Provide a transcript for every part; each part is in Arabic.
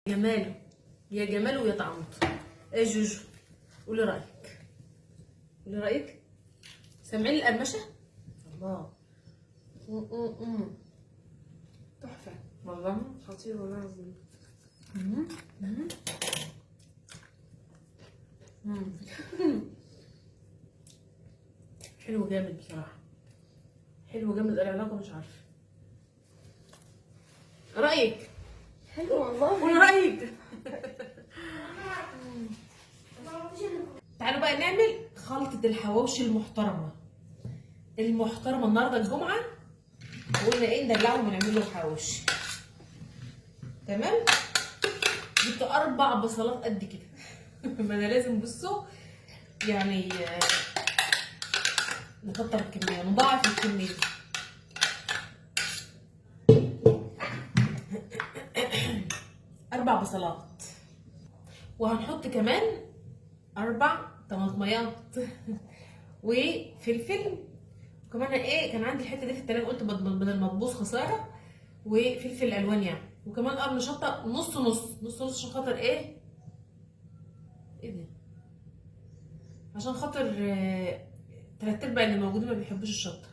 جماله يا جماله ويا طعمته. ايه جوجو، قولي رايك، قولي رايك. سامعين القرمشه؟ الله. تحفة والله خطير والله العظيم. حلو جامد بصراحه، حلو جامد. العلاقه مش عارفه رايك، حلو والله. قولي رايك. تعالوا بقى نعمل خلطه الحواوشي المحترمه النهارده الجمعه، وقلنا ايه ندلعهم ونعمل له حواوشي. تمام. جبت 4 بصلات قد كده. ما انا لازم بصوا يعني نكتر الكميه، نضاعف الكميه. اربع بصلات، وهنحط كمان 4 طماطميات وفلفل. وكمان ايه كان عندي الحته دي في التلاجة، قلت بدل ما تبوظ خساره. وفلفل الوان يعني، وكمان قرن شطه نص نص نص نص، عشان خاطر ايه ده، عشان خاطر 3/4 اللي موجودين ما بيحبوش الشطه.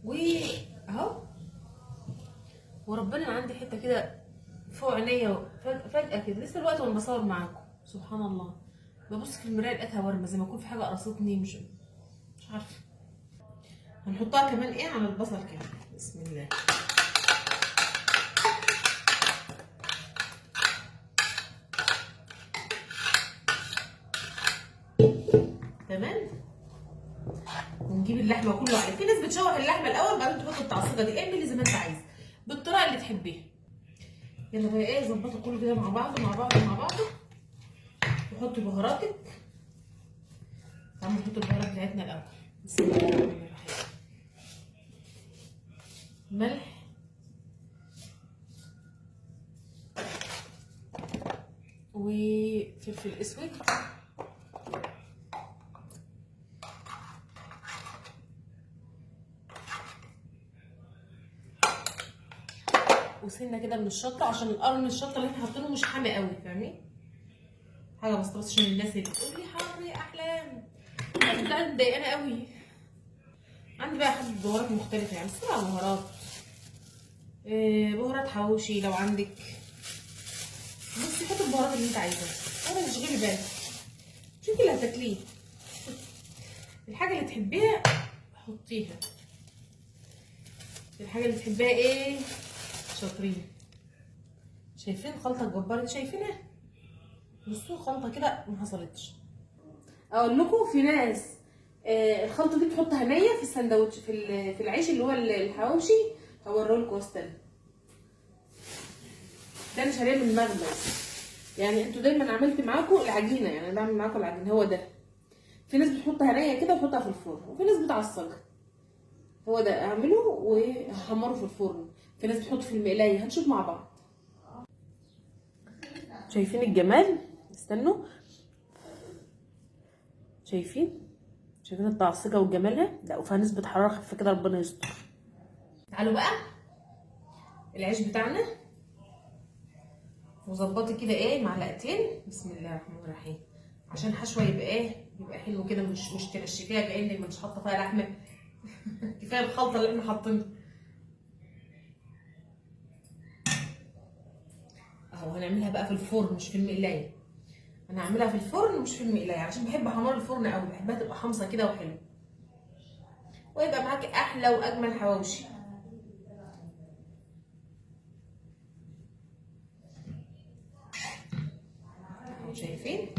واهو، وربنا عندي حته كده فوق عينيا فجاه كده لسه الوقت وانا بصور معاكم، سبحان الله. ببص في المرايه لقيتها ورمه، زي ما يكون في حاجه قرصتني، مش عارفه. هنحطها كمان ايه على البصل كده. بسم الله. تمام. ونجيب اللحمه كله عليه. في ناس بتشوح اللحمه الاول بعدين تحط التعصيجه دي، اعملي زي ما انت عايزه بالطريقه اللي تحبيها. يلا بقى ايه، ظبطوا كله كده مع بعضه مع بعضه مع بعضه. وحطي بهاراتك. تعالوا نحط البهارات بتاعتنا الاول. بسم الله الرحمن الرحيم. ملح، وفلفل اسود، وسنه كده من الشطه، عشان القرن الشطه اللي احنا حاطينه مش حامي قوي، فاهمين؟ حاجه بسيطه بس عشان الناس اللي بتقول لي حر يا احلام، ده مضايقانه قوي. عندي بقى حبه بهارات مختلفه، يعني 7 بهارات. بهارات حواوشي لو عندك. بصي حطي البهارات اللي انت عايزاها، انا مش غيري بالك، شوفي اللي هتاكليه. الحاجه اللي تحبيها حطيها، الحاجه اللي تحبيها ايه. شاطرين. شايفين الخلطه الجباره دي؟ شايفينها؟ بصوا خلطه كده ما حصلتش. اقول لكم في ناس الخلطه دي تحطها نيه في الساندوتش، في العيش اللي هو الحواوشي. هوريه لكم استنى. ده انا شاريه من المخبز. يعني انتوا دايما عملت معاكم العجينه، يعني انا بعمل معاكم العجينه هو ده. في ناس بتحطها نيه كده وتحطها في الفرن، وفي ناس بتعصجها. هو ده اعمله وهحمره في الفرن. في ناس بتحط في المقلايه، هنشوف مع بعض. شايفين الجمال؟ استنوا. شايفين التعصيجه وجمالها؟ لا وفيها نسبه حراره خفيفه كده، ربنا يستر. تعالوا بقى العيش بتاعنا، وظبطي كده ايه معلقتين. بسم الله الرحمن الرحيم. عشان حشوه يبقى ايه، يبقى حلو كده، مش تنشفيها كانك مش حاطه فيها لحمه. كفايه الخلطه اللي احنا حاطينها اهو. هنعملها بقى في الفرن مش في المقلايه. انا هعملها في الفرن مش في المقلايه، عشان بحب حمار الفرن قوي، بحبها تبقى حمصه كده وحلوه، ويبقى معاكي احلى واجمل حواوشي. شايفين؟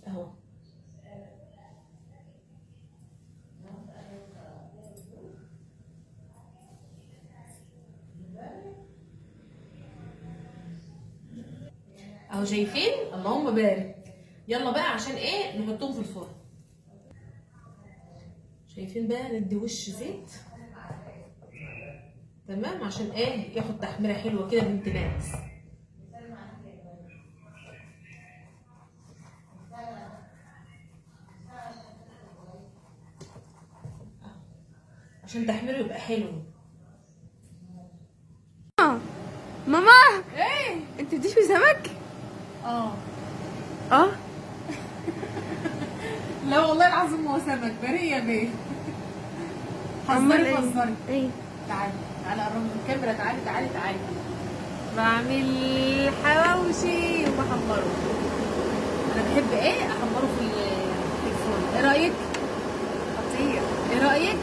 اهو. اهو شايفين؟ اللهم بارك. يلا بقى عشان ايه نحطهم في الفرن. شايفين بقى ندي وش زيت. تمام، عشان ايه ياخد تحميره حلوه كده بنت ناس. عشان تحميره يبقى حلو. ماما ايه؟ انت بتشوي سمك؟ اه اه. لا والله العظيم هو سمك بريء يا بيه. أمال حذري إيه؟ حذري. ايه؟ تعالي تعالي قرب من الكاميرا، تعالي تعالي تعالي. بعمل حواوشي وبحمره. انا بحب ايه احمره في الفرن. ايه رايك؟ خطير. ايه رايك؟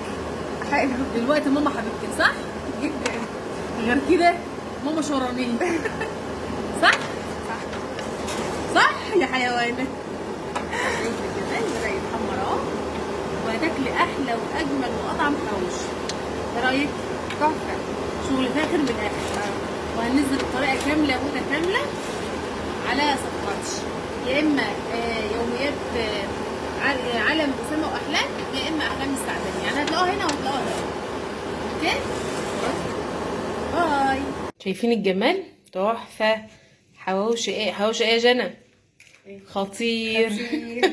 حلو دلوقتي ماما حبيبتي صح؟ جدا. غير كده ماما شرانيه. صح؟ صح. صح يا حيوانة. كمان بدأ يتحمر اهو، وهتاكلي احلى واجمل واطعم حواوشي. ايه رايك؟ تحفه. شغل فاخر من الاخر. وهننزل الطريقه كامله متكامله على صفحاتي، يا اما يوميات عالم اسامه واحلام، يا اما احلام السعداني. يعني هتلاقوها هنا وهتلاقوها هنا. اوكي؟ باي. شايفين الجمال؟ تحفه. حواوشي ايه؟ حواوشي ايه يا جنى؟ خطير. خطير.